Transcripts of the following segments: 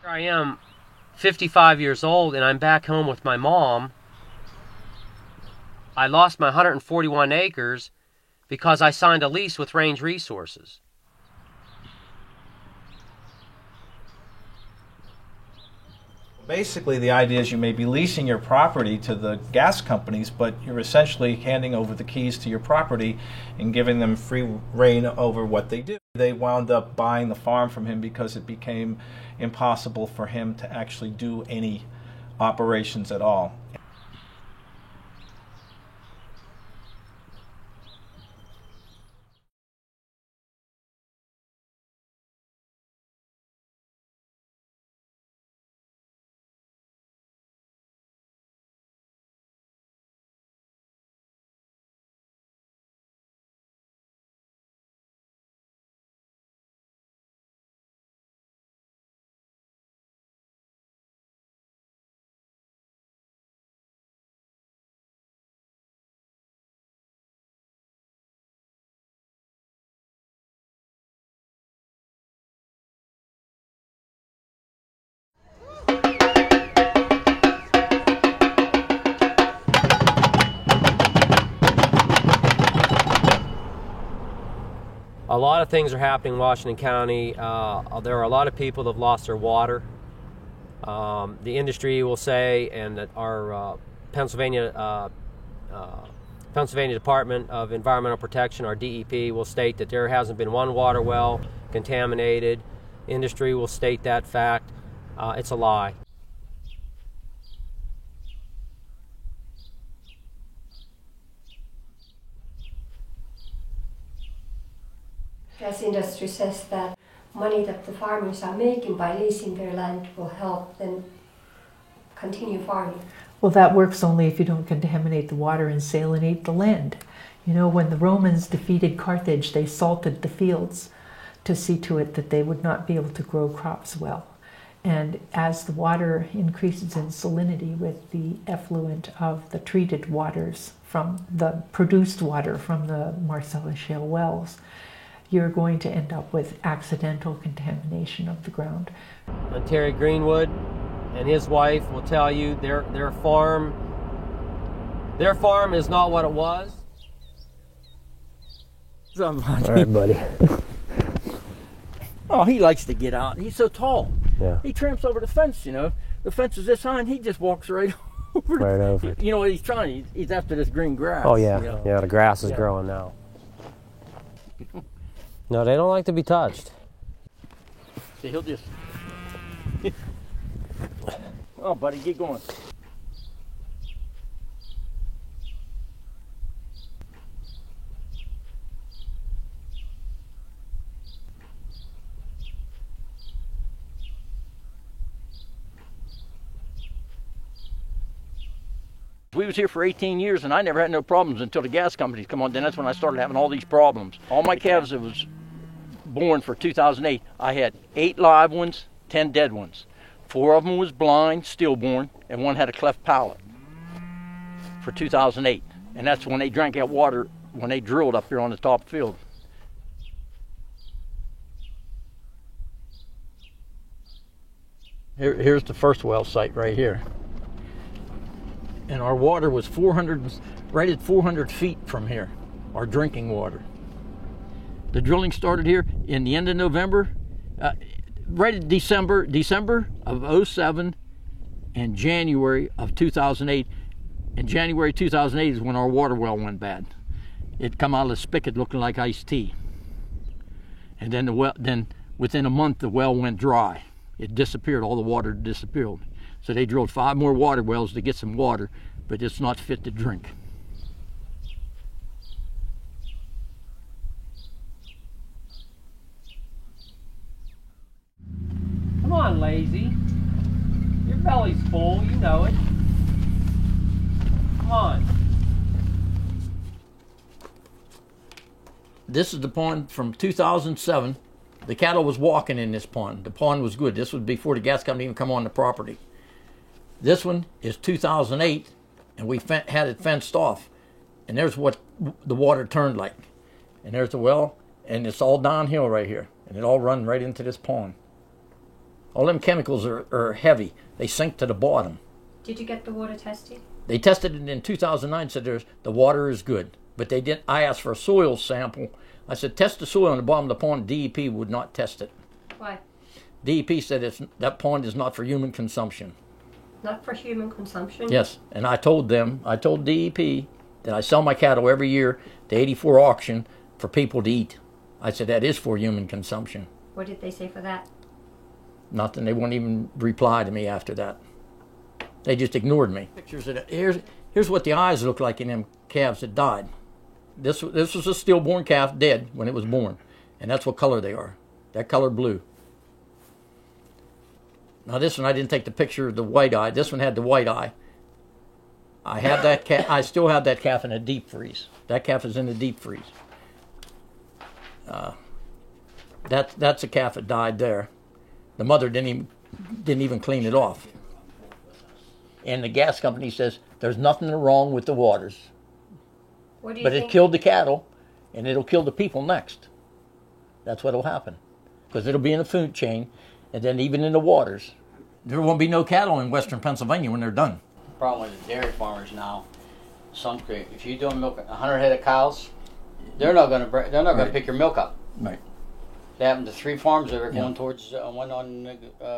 Here I am, 55 years old, and I'm back home with my mom. I lost my 141 acres because I signed a lease with Range Resources. Basically, the idea is you may be leasing your property to the gas companies, but you're essentially handing over the keys to your property and giving them free reign over what they do. They wound up buying the farm from him because it became impossible for him to actually do any operations at all. A lot of things are happening in Washington County. There are a lot of people that have lost their water. The industry will say, and that our Pennsylvania Department of Environmental Protection, our DEP, will state that there hasn't been one water well contaminated. Industry will state that fact. It's a lie. Gas industry says that money that the farmers are making by leasing their land will help them continue farming. Well, that works only if you don't contaminate the water and salinate the land. You know, when the Romans defeated Carthage, they salted the fields to see to it that they would not be able to grow crops well. And as the water increases in salinity with the effluent of the treated waters from the produced water from the Marcellus Shale wells, you're going to end up with accidental contamination of the ground. And Terry Greenwood and his wife will tell you their farm is not what it was. All right, buddy. Oh, he likes to get out. He's so tall. Yeah. He tramps over the fence, you know. The fence is this high, and he just walks right over. Right over it. You know what he's trying? He's after this green grass. Oh yeah, you know? yeah. The grass is growing now. No, they don't like to be touched. See, he'll just. Oh, buddy, get going. We was here for 18 years, and I never had no problems until the gas companies come on. Then that's when I started having all these problems. All my calves that was born for 2008, I had 8 live ones, 10 dead ones. 4 of them was blind, stillborn, and 1 had a cleft palate for 2008. And that's when they drank that water when they drilled up here on the top field. Here's the first well site right here. And our water was right at 400 feet from here, our drinking water. The drilling started here in the end of November, right at December of 07 and January of 2008. In January 2008 is when our water well went bad. It come out of the spigot looking like iced tea. And then within a month the well went dry. It disappeared, all the water disappeared. So they drilled 5 more water wells to get some water, but it's not fit to drink. Come on, lazy. Your belly's full, you know it. Come on. This is the pond from 2007. The cattle was walking in this pond. The pond was good. This was before the gas company even come on the property. This one is 2008, and we had it fenced off. And there's what the water turned like. And there's the well, and it's all downhill right here. And it all run right into this pond. All them chemicals are heavy. They sink to the bottom. Did you get the water tested? They tested it in 2009, said the water is good. But they didn't. I asked for a soil sample. I said, test the soil on the bottom of the pond. DEP would not test it. Why? DEP said that pond is not for human consumption. Not for human consumption? Yes, and I told DEP that I sell my cattle every year to 84 auction for people to eat. I said, that is for human consumption. What did they say for that? Nothing. They wouldn't even reply to me after that. They just ignored me. Pictures of it. Here's what the eyes look like in them calves that died. This was a stillborn calf dead when it was born, and that's what color they are. That color blue. Now this one, I didn't take the picture of the white eye. This one had the white eye. I have that calf. I still have that calf in a deep freeze. That calf is in the deep freeze. That's a calf that died there. The mother didn't even clean it off. And the gas company says there's nothing wrong with the waters. What do you But think? it killed the cattle, and it'll kill the people next. That's what'll happen. Because it'll be in the food chain, and then even in the waters. There won't be no cattle in western Pennsylvania when they're done. The problem with the dairy farmers now, if you don't milk 100 head of cows, they're not going to pick your milk up. Right. That happened to 3 farms that are Yeah. going towards one on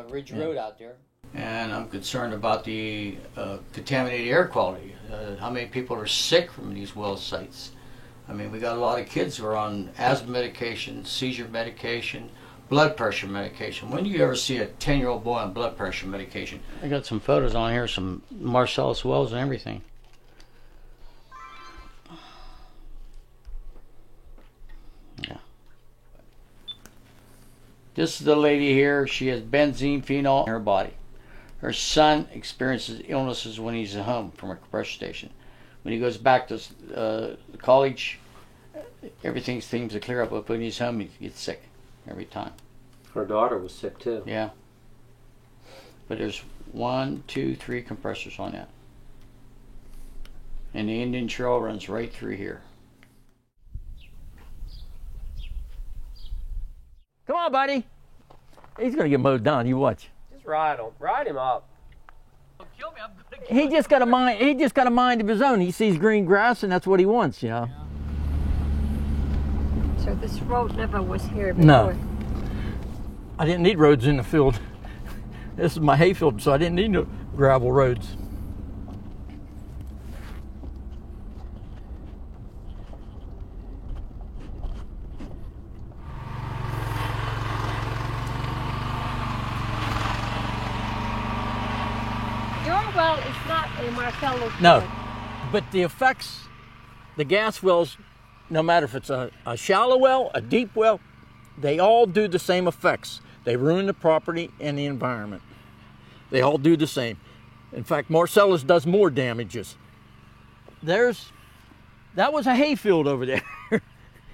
Ridge Road out there. And I'm concerned about the contaminated air quality. How many people are sick from these well sites? I mean, we got a lot of kids who are on asthma medication, seizure medication, blood pressure medication. When do you ever see a 10-year-old boy on blood pressure medication? I got some photos on here, some Marcellus wells and everything. Yeah. This is the lady here. She has benzene, phenol in her body. Her son experiences illnesses when he's at home from a compressor station. When he goes back to college, everything seems to clear up, but when he's home, he gets sick every time. Her daughter was sick too. Yeah. But there's 1, 2, 3 compressors on that. And the Indian Trail runs right through here. Come on, buddy. He's going to get mowed down. You watch. Just ride him up. He just got a mind of his own. He sees green grass, and that's what he wants, you know. So this road never was here before? No. I didn't need roads in the field. This is my hayfield, so I didn't need no gravel roads. Your well is not a Marcellus No, well. but the effects, the gas wells, no matter if it's a shallow well, a deep well, they all do the same effects. They ruin the property and the environment. They all do the same. In fact, Marcellus does more damages. That was a hayfield over there.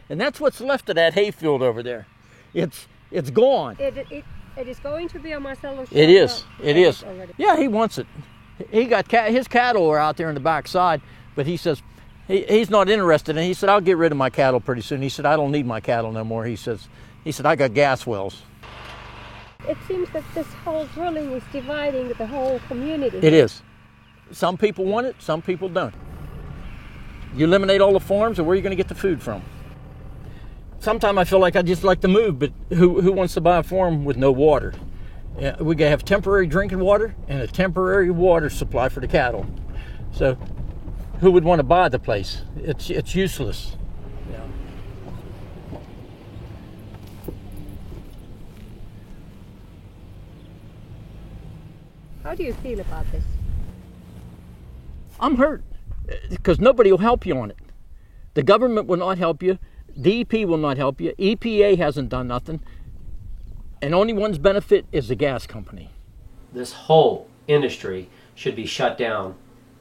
And that's what's left of that hayfield over there. It's gone. It is going to be a Marcellus. It is. well, It is. already. Yeah, he wants it. He got his cattle are out there in the backside, but he says he's not interested. And he said, I'll get rid of my cattle pretty soon. He said, I don't need my cattle no more. He said, I got gas wells. It seems that this whole drilling is dividing the whole community. It is. Some people want it, some people don't. You eliminate all the farms, and where are you going to get the food from? Sometimes I feel like I just like to move, but who wants to buy a farm with no water? We gotta have temporary drinking water and a temporary water supply for the cattle. So, who would want to buy the place? It's useless. Yeah. How do you feel about this? I'm hurt because nobody will help you on it. The government will not help you. DEP will not help you. EPA hasn't done nothing. And only one's benefit is the gas company. This whole industry should be shut down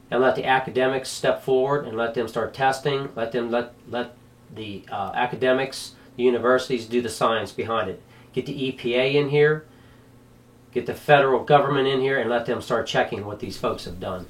and let the academics step forward and let them start testing. Let the academics, the universities do the science behind it. Get the EPA in here, get the federal government in here, and let them start checking what these folks have done.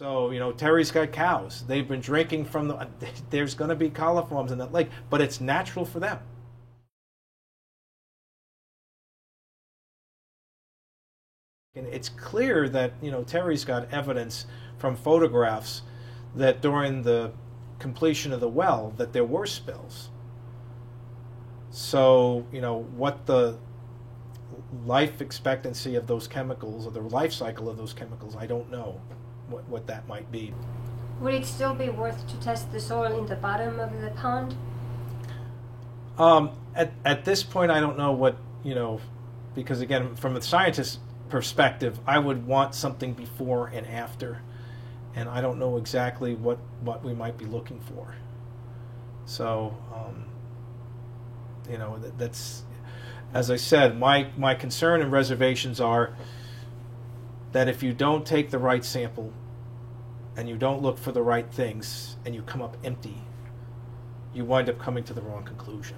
So, Terry's got cows. They've been drinking from there's going to be coliforms in that lake, but it's natural for them. And it's clear that, Terry's got evidence from photographs that during the completion of the well that there were spills. So, what the life expectancy of those chemicals or the life cycle of those chemicals, I don't know what that might be. Would it still be worth to test the soil in the bottom of the pond? At this point, I don't know what, because again, from a scientist's perspective, I would want something before and after, and I don't know exactly what we might be looking for. So, that's, as I said, my concern and reservations are that if you don't take the right sample and you don't look for the right things and you come up empty, you wind up coming to the wrong conclusion.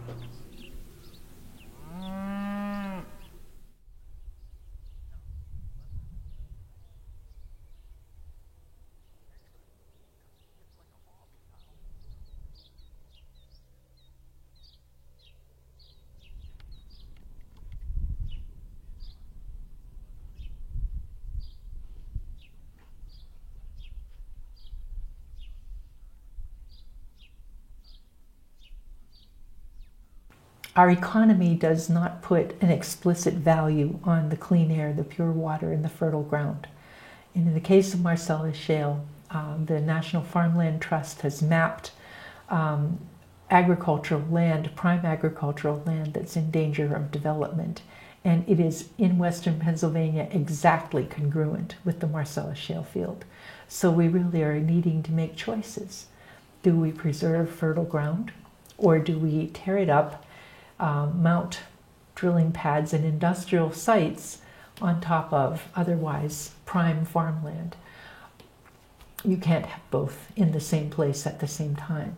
Our economy does not put an explicit value on the clean air, the pure water, and the fertile ground. And in the case of Marcellus Shale, the National Farmland Trust has mapped agricultural land, prime agricultural land that's in danger of development. And it is in western Pennsylvania exactly congruent with the Marcellus Shale field. So we really are needing to make choices. Do we preserve fertile ground, or do we tear it up, mount drilling pads and industrial sites on top of otherwise prime farmland? You can't have both in the same place at the same time.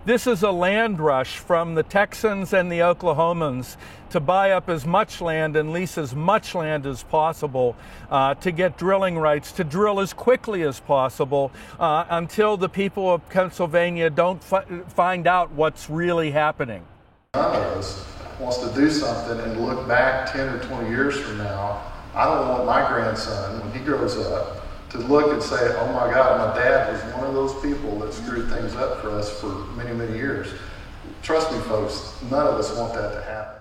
This is a land rush from the Texans and the Oklahomans to buy up as much land and lease as much land as possible to get drilling rights, to drill as quickly as possible until the people of Pennsylvania don't find out what's really happening. None of us wants to do something and look back 10 or 20 years from now. I don't want my grandson, when he grows up, to look and say, oh my God, my dad was one of those people that screwed things up for us for many, many years. Trust me, folks, none of us want that to happen.